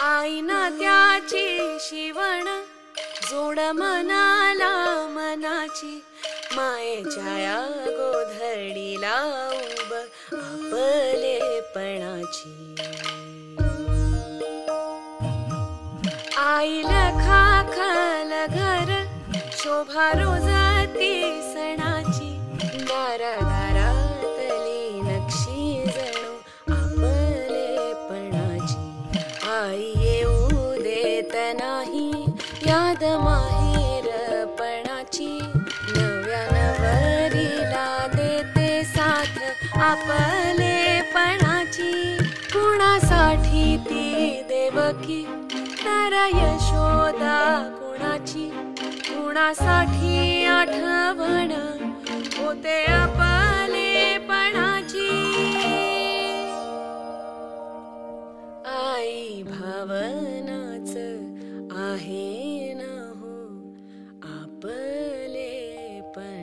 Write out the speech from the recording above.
आईना त्याची शिवण जोड मनाला मनाची, मायेच्या या गोधडीला उब आपलेपणाची. आईला खाखल घर शोभा रोजाती सणाची, दारादारातली नक्षी जणू आपलेपणाची. आई येऊ देत नाही याद माहेरपणाची, नव्या नवरीला देते साथ आपलेपणाची. कुणासाठी ती देवकी तर यशोदा कुणाची, कुणासाठी आठवण होते आपलेपणाची. आई भावनाच आहे ना हो आपलेपण.